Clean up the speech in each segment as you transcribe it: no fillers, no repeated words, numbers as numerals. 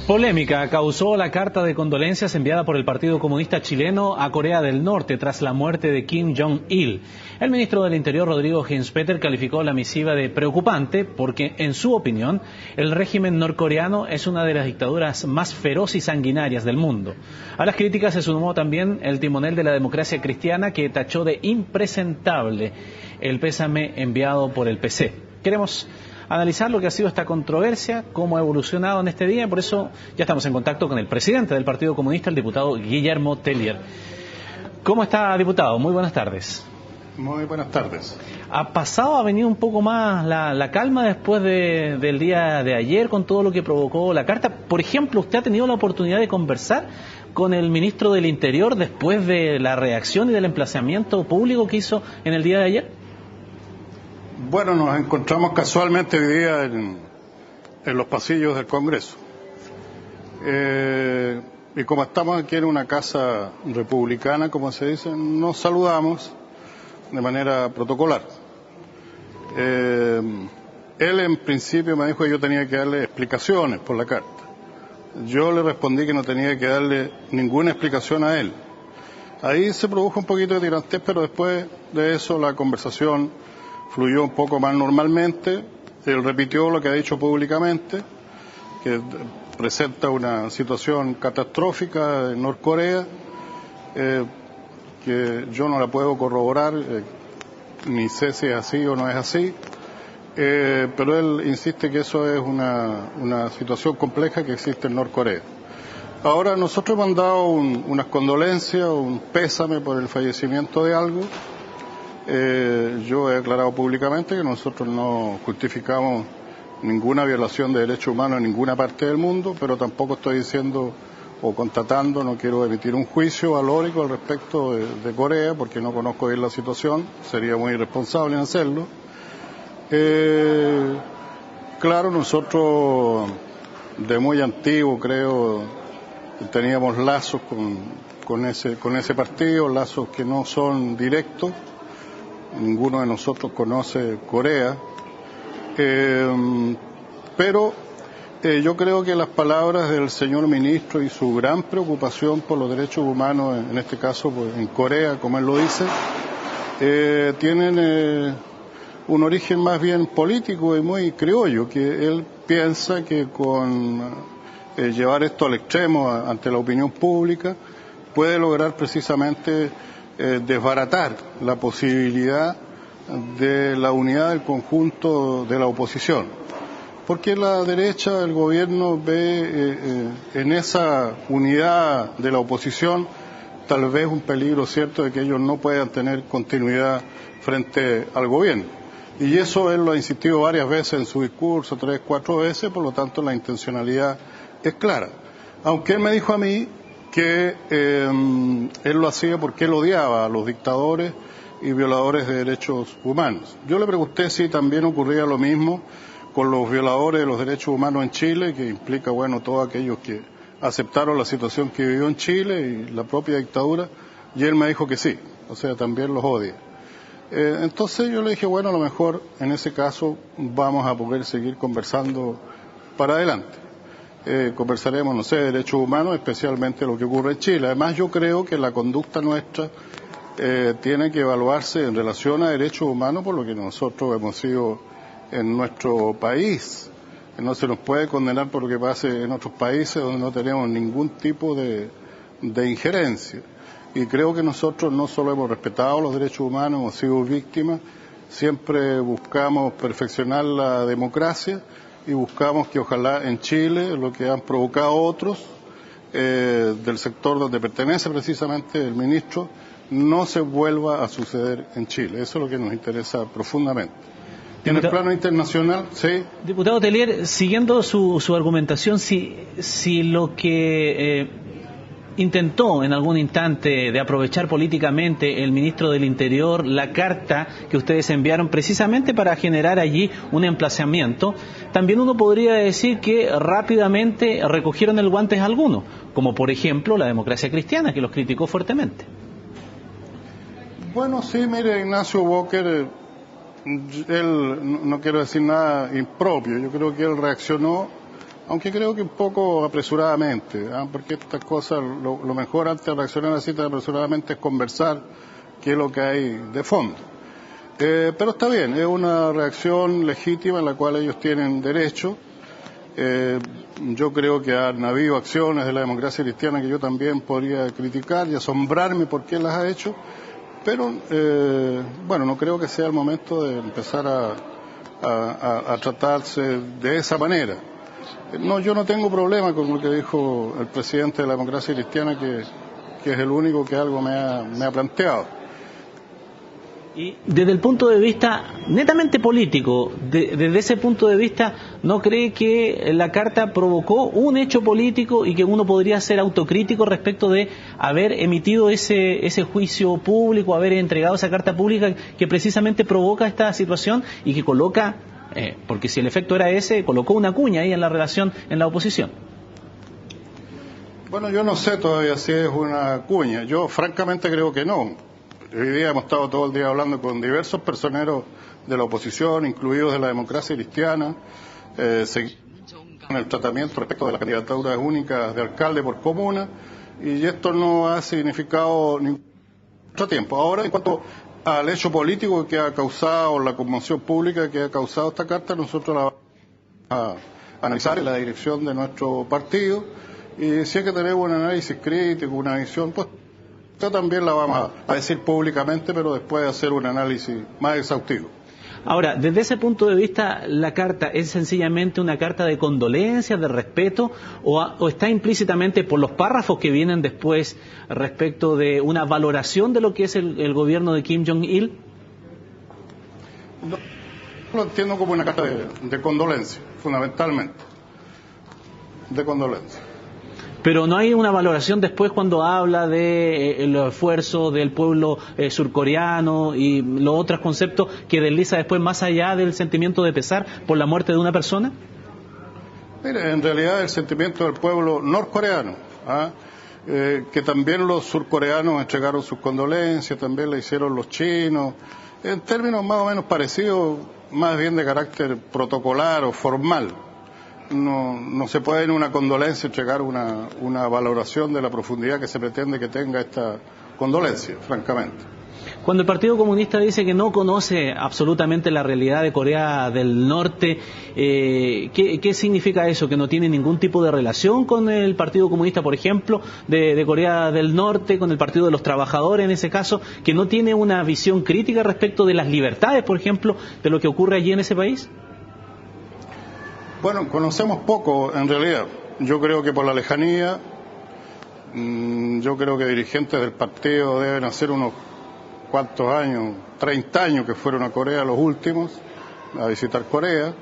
Polémica causó la carta de condolencias enviada por el Partido Comunista Chileno a Corea del Norte tras la muerte de Kim Jong-il. El ministro del Interior, Rodrigo Hinspeter, calificó la misiva de preocupante porque, en su opinión, el régimen norcoreano es una de las dictaduras más feroces y sanguinarias del mundo. A las críticas se sumó también el timonel de la democracia cristiana, que tachó de impresentable el pésame enviado por el PC. Queremos analizar lo que ha sido esta controversia, cómo ha evolucionado en este día, y por eso ya estamos en contacto con el presidente del Partido Comunista, el diputado Guillermo Tellier. ¿Cómo está, diputado? Muy buenas tardes. Muy buenas tardes. ¿Ha venido un poco más la calma después del día de ayer con todo lo que provocó la carta? Por ejemplo, ¿usted ha tenido la oportunidad de conversar con el ministro del Interior después de la reacción y del emplazamiento público que hizo en el día de ayer? Bueno, nos encontramos casualmente hoy día en los pasillos del Congreso. Y como estamos aquí en una casa republicana, como se dice, nos saludamos de manera protocolar. Él en principio me dijo que yo tenía que darle explicaciones por la carta. Yo le respondí que no tenía que darle ninguna explicación a él. Ahí se produjo un poquito de tirantez, pero después de eso la conversación fluyó un poco más normalmente. Él repitió lo que ha dicho públicamente, que presenta una situación catastrófica en Norcorea, que yo no la puedo corroborar, ni sé si es así o no es así, pero él insiste que eso es una situación compleja que existe en Norcorea. Ahora nosotros hemos mandado unas condolencias, un pésame por el fallecimiento de algo. Yo he aclarado públicamente que nosotros no justificamos ninguna violación de derechos humanos en ninguna parte del mundo, pero tampoco estoy diciendo o constatando, no quiero emitir un juicio valórico al respecto de Corea, porque no conozco bien la situación, sería muy irresponsable en hacerlo. Claro, nosotros de muy antiguo, creo, teníamos lazos con ese partido, lazos que no son directos. Ninguno de nosotros conoce Corea, pero yo creo que las palabras del señor ministro y su gran preocupación por los derechos humanos, en este caso pues, en Corea, como él lo dice, tienen un origen más bien político y muy criollo, que él piensa que con llevar esto al extremo ante la opinión pública puede lograr precisamente desbaratar la posibilidad de la unidad del conjunto de la oposición. Porque la derecha, el gobierno ve en esa unidad de la oposición tal vez un peligro cierto de que ellos no puedan tener continuidad frente al gobierno. Y eso él lo ha insistido varias veces en su discurso, 3, 4 veces, por lo tanto la intencionalidad es clara. Aunque él me dijo a mí que él lo hacía porque él odiaba a los dictadores y violadores de derechos humanos. Yo le pregunté si también ocurría lo mismo con los violadores de los derechos humanos en Chile, que implica, bueno, todos aquellos que aceptaron la situación que vivió en Chile y la propia dictadura, y él me dijo que sí, o sea, también los odia. Entonces yo le dije, bueno, a lo mejor en ese caso vamos a poder seguir conversando para adelante. Conversaremos, no sé, de derechos humanos, especialmente lo que ocurre en Chile. Además, yo creo que la conducta nuestra tiene que evaluarse en relación a derechos humanos por lo que nosotros hemos sido en nuestro país. No se nos puede condenar por lo que pase en otros países donde no tenemos ningún tipo de injerencia. Y creo que nosotros no solo hemos respetado los derechos humanos, hemos sido víctimas, siempre buscamos perfeccionar la democracia y buscamos que ojalá en Chile, lo que han provocado otros del sector donde pertenece precisamente el ministro, no se vuelva a suceder en Chile. Eso es lo que nos interesa profundamente. En el plano internacional, sí. Diputado Tellier, siguiendo su argumentación, si lo que intentó en algún instante de aprovechar políticamente el ministro del Interior la carta que ustedes enviaron precisamente para generar allí un emplazamiento, también uno podría decir que rápidamente recogieron el guante algunos, como por ejemplo la democracia cristiana, que los criticó fuertemente. Bueno, sí, mire, Ignacio Walker, él, no quiero decir nada impropio, yo creo que él reaccionó aunque creo que un poco apresuradamente, porque estas cosas, lo mejor antes de reaccionar así tan apresuradamente es conversar qué es lo que hay de fondo. Pero está bien, es una reacción legítima en la cual ellos tienen derecho. Yo creo que han habido acciones de la democracia cristiana que yo también podría criticar y asombrarme por qué las ha hecho, pero bueno, no creo que sea el momento de empezar a tratarse de esa manera. No, yo no tengo problema con lo que dijo el presidente de la democracia cristiana, que es el único que algo me ha planteado. Y desde el punto de vista netamente político, desde ese punto de vista, ¿no cree que la carta provocó un hecho político y que uno podría ser autocrítico respecto de haber emitido ese juicio público, haber entregado esa carta pública que precisamente provoca esta situación y que coloca, porque si el efecto era ese, colocó una cuña ahí en la relación en la oposición? Bueno, yo no sé todavía si es una cuña. Yo francamente creo que no. Hoy día hemos estado todo el día hablando con diversos personeros de la oposición, incluidos de la democracia cristiana, en el tratamiento respecto de las candidaturas únicas de alcalde por comuna, y esto no ha significado ningún tiempo. Ahora, en cuanto al hecho político que ha causado, la conmoción pública que ha causado esta carta, nosotros la vamos a analizar en la dirección de nuestro partido, y si hay que tener un análisis crítico, una visión, pues también la vamos a decir públicamente, pero después de hacer un análisis más exhaustivo. Ahora, desde ese punto de vista, ¿la carta es sencillamente una carta de condolencia, de respeto, o está implícitamente por los párrafos que vienen después respecto de una valoración de lo que es el gobierno de Kim Jong-il? No, lo entiendo como una carta de condolencia, fundamentalmente. De condolencia. Pero no hay una valoración después cuando habla de el esfuerzo del pueblo surcoreano y los otros conceptos que desliza después más allá del sentimiento de pesar por la muerte de una persona. Mire, en realidad el sentimiento del pueblo norcoreano, que también los surcoreanos entregaron sus condolencias, también le hicieron los chinos, en términos más o menos parecidos, más bien de carácter protocolar o formal. No se puede en una condolencia entregar una valoración de la profundidad que se pretende que tenga esta condolencia, francamente. Cuando el Partido Comunista dice que no conoce absolutamente la realidad de Corea del Norte, ¿qué significa eso? ¿Que no tiene ningún tipo de relación con el Partido Comunista, por ejemplo, de Corea del Norte, con el Partido de los Trabajadores en ese caso, que no tiene una visión crítica respecto de las libertades, por ejemplo, de lo que ocurre allí en ese país? Bueno, conocemos poco en realidad. Yo creo que por la lejanía, yo creo que dirigentes del partido deben hacer unos cuantos años, 30 años que fueron a Corea los últimos, a visitar Corea.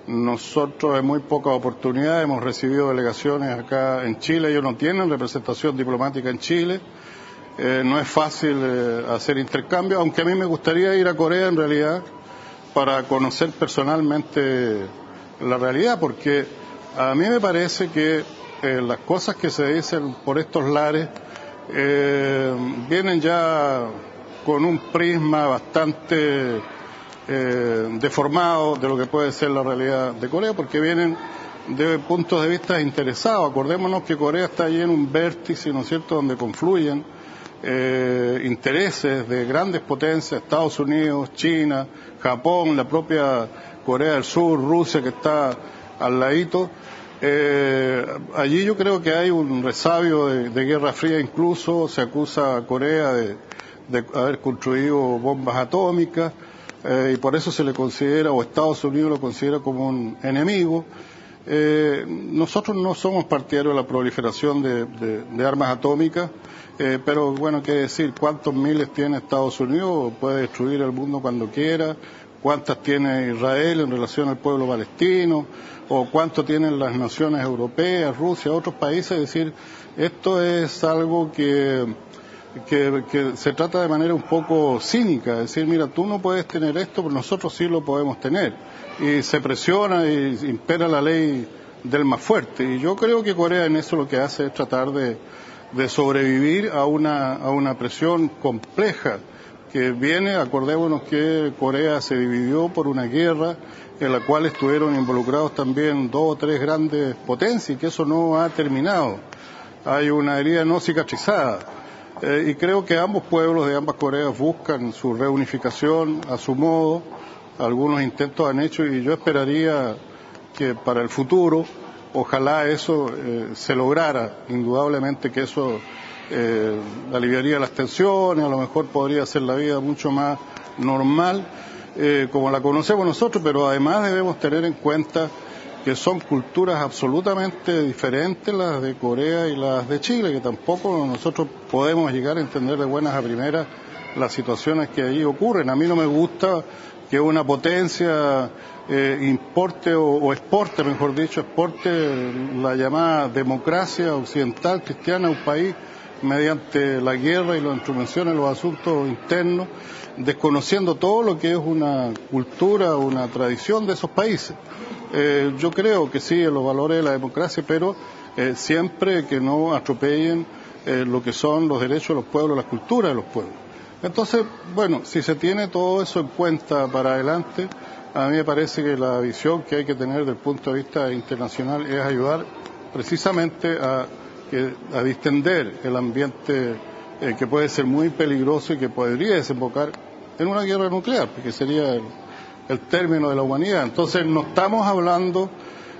Nosotros en muy pocas oportunidades hemos recibido delegaciones acá en Chile, ellos no tienen representación diplomática en Chile. No es fácil hacer intercambio, aunque a mí me gustaría ir a Corea en realidad para conocer personalmente la realidad, porque a mí me parece que las cosas que se dicen por estos lares vienen ya con un prisma bastante deformado de lo que puede ser la realidad de Corea, porque vienen de puntos de vista interesados. Acordémonos que Corea está allí en un vértice, ¿no es cierto?, donde confluyen intereses de grandes potencias, Estados Unidos, China, Japón, la propia Corea del Sur, Rusia, que está al ladito. Allí yo creo que hay un resabio de Guerra Fría, incluso se acusa a Corea de haber construido bombas atómicas, y por eso se le considera, o Estados Unidos lo considera como un enemigo. Nosotros no somos partidarios de la proliferación de armas atómicas, pero bueno, qué decir, ¿cuántos miles tiene Estados Unidos? Puede destruir el mundo cuando quiera. ¿Cuántas tiene Israel en relación al pueblo palestino? ¿O cuánto tienen las naciones europeas, Rusia, otros países? Es decir, esto es algo que se trata de manera un poco cínica, es decir, mira, tú no puedes tener esto, pero nosotros sí lo podemos tener. Y se presiona y impera la ley del más fuerte. Y yo creo que Corea en eso lo que hace es tratar de sobrevivir a una presión compleja que viene, acordémonos que Corea se dividió por una guerra en la cual estuvieron involucrados también 2 o 3 grandes potencias y que eso no ha terminado. Hay una herida no cicatrizada y creo que ambos pueblos de ambas Coreas buscan su reunificación a su modo. Algunos intentos han hecho y yo esperaría que para el futuro ojalá eso se lograra, indudablemente que eso aliviaría las tensiones, a lo mejor podría hacer la vida mucho más normal como la conocemos nosotros, pero además debemos tener en cuenta que son culturas absolutamente diferentes las de Corea y las de Chile, que tampoco nosotros podemos llegar a entender de buenas a primeras las situaciones que allí ocurren. A mí no me gusta que una potencia importe o exporte, mejor dicho, exporte la llamada democracia occidental cristiana a un país mediante la guerra y la intromisión en los asuntos internos, desconociendo todo lo que es una cultura, una tradición de esos países. Yo creo que sí, en los valores de la democracia, pero siempre que no atropellen lo que son los derechos de los pueblos, las culturas de los pueblos. Entonces, bueno, si se tiene todo eso en cuenta para adelante, a mí me parece que la visión que hay que tener desde el punto de vista internacional es ayudar precisamente a distender el ambiente que puede ser muy peligroso y que podría desembocar en una guerra nuclear, porque sería el término de la humanidad. Entonces no estamos hablando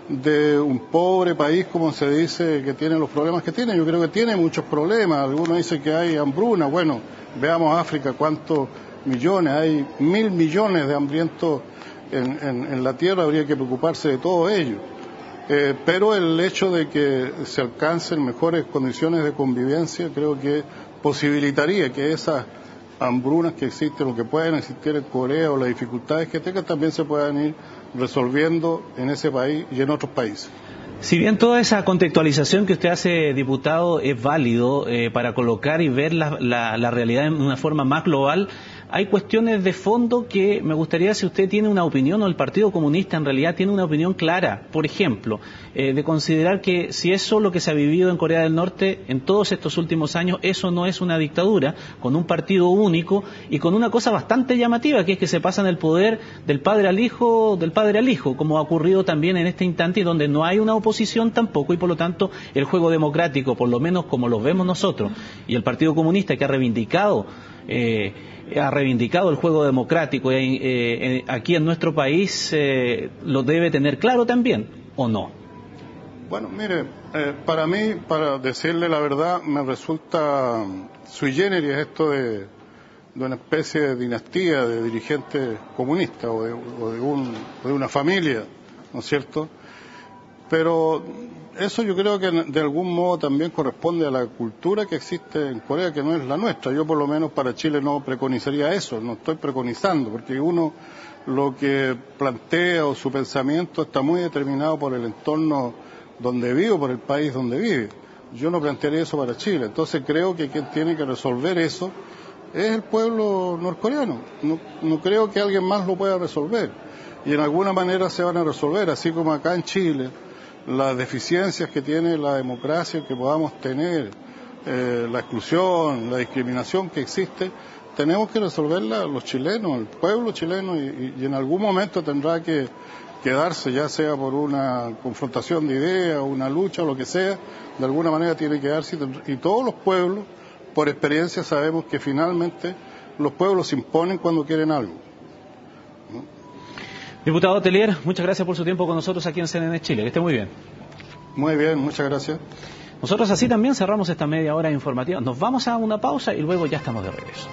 de un pobre país, como se dice, que tiene los problemas que tiene. Yo creo que tiene muchos problemas. Algunos dicen que hay hambruna. Bueno, veamos África, cuántos millones, hay 1.000 millones de hambrientos en la tierra, habría que preocuparse de todo ello. Pero el hecho de que se alcancen mejores condiciones de convivencia creo que posibilitaría que esas hambrunas que existen o que pueden existir en Corea o las dificultades que tengan también se puedan ir resolviendo en ese país y en otros países. Si bien toda esa contextualización que usted hace, diputado, es válido para colocar y ver la realidad de una forma más global, hay cuestiones de fondo que me gustaría, si usted tiene una opinión o el Partido Comunista en realidad tiene una opinión clara. Por ejemplo, de considerar que si eso lo que se ha vivido en Corea del Norte en todos estos últimos años, eso no es una dictadura, con un partido único y con una cosa bastante llamativa, que es que se pasan el poder del padre al hijo, como ha ocurrido también en este instante, y donde no hay una oposición tampoco, y por lo tanto el juego democrático, por lo menos como lo vemos nosotros, y el Partido Comunista, que ha reivindicado el juego democrático aquí en nuestro país, lo debe tener claro también, ¿o no? Bueno, mire, para mí, para decirle la verdad, me resulta sui generis esto de una especie de dinastía de dirigentes comunistas o de una familia, ¿no es cierto? Pero eso yo creo que de algún modo también corresponde a la cultura que existe en Corea, que no es la nuestra. Yo por lo menos para Chile no preconizaría eso, no estoy preconizando, porque uno lo que plantea o su pensamiento está muy determinado por el entorno donde vive, por el país donde vive. Yo no plantearía eso para Chile. Entonces creo que quien tiene que resolver eso es el pueblo norcoreano. No creo que alguien más lo pueda resolver. Y en alguna manera se van a resolver, así como acá en Chile las deficiencias que tiene la democracia, que podamos tener, la exclusión, la discriminación que existe, tenemos que resolverla los chilenos, el pueblo chileno, y en algún momento tendrá que darse, ya sea por una confrontación de ideas, una lucha, o lo que sea, de alguna manera tiene que darse, y todos los pueblos, por experiencia, sabemos que finalmente los pueblos se imponen cuando quieren algo. Diputado Tellier, muchas gracias por su tiempo con nosotros aquí en CNN Chile. Que esté muy bien. Muy bien, muchas gracias. Nosotros así también cerramos esta media hora informativa. Nos vamos a una pausa y luego ya estamos de regreso.